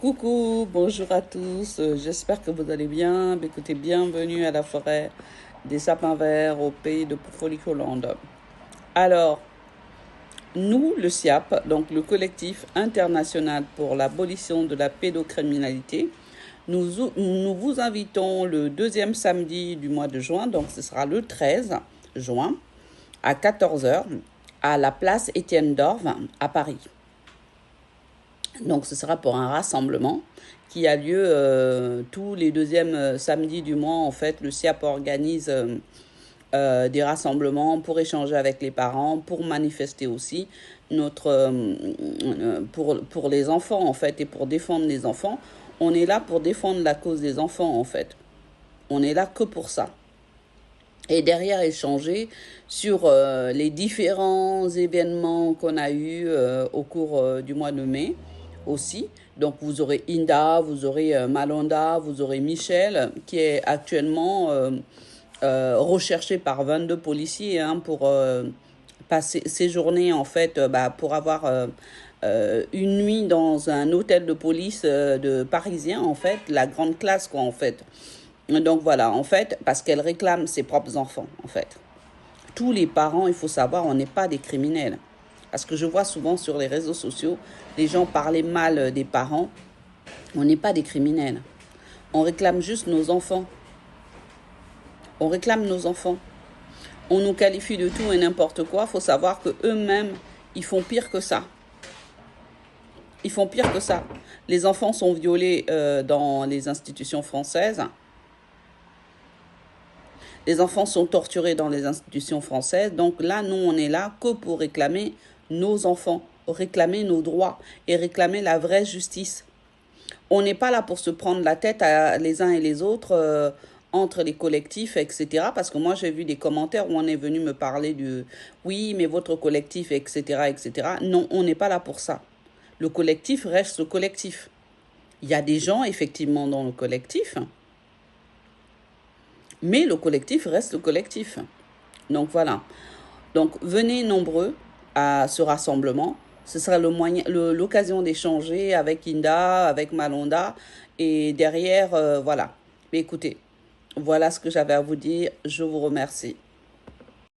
Coucou, bonjour à tous, j'espère que vous allez bien. Écoutez, bienvenue à la forêt des sapins verts au pays de Folicolande. Alors, nous, le SIAP, donc le collectif international pour l'abolition de la pédocriminalité, nous vous invitons le deuxième samedi du mois de juin, donc ce sera le 13 juin, à 14 heures, à la place Étienne d'Orve, à Paris. Donc ce sera pour un rassemblement qui a lieu tous les deuxièmes samedis du mois. En fait, le SIAP organise des rassemblements pour échanger avec les parents, pour manifester aussi pour les enfants en fait et pour défendre les enfants. On est là pour défendre la cause des enfants en fait. On est là que pour ça. Et derrière échanger sur les différents événements qu'on a eus au cours du mois de mai aussi. Donc vous aurez Inda, vous aurez Malonda, vous aurez Michel qui est actuellement recherché par 22 policiers pour passer séjourner en fait pour avoir une nuit dans un hôtel de police de parisien en fait, la grande classe quoi en fait. Donc voilà, en fait, parce qu'elle réclame ses propres enfants, en fait. Tous les parents, il faut savoir, on n'est pas des criminels. Parce que je vois souvent sur les réseaux sociaux, les gens parler mal des parents. On n'est pas des criminels. On réclame juste nos enfants. On réclame nos enfants. On nous qualifie de tout et n'importe quoi. Il faut savoir qu'eux-mêmes, ils font pire que ça. Ils font pire que ça. Les enfants sont violés dans les institutions françaises. Les enfants sont torturés dans les institutions françaises. Donc là, nous, on est là que pour réclamer nos enfants, réclamer nos droits et réclamer la vraie justice. On n'est pas là pour se prendre la tête les uns et les autres entre les collectifs, etc. Parce que moi, j'ai vu des commentaires où on est venu me parler du « oui, mais votre collectif, etc. etc. » Non, on n'est pas là pour ça. Le collectif reste le collectif. Il y a des gens, effectivement, dans le collectif, mais le collectif reste le collectif. Donc voilà. Donc venez nombreux à ce rassemblement. Ce sera l'occasion d'échanger avec Inda, avec Malonda. Et derrière, voilà. Mais écoutez, voilà ce que j'avais à vous dire. Je vous remercie.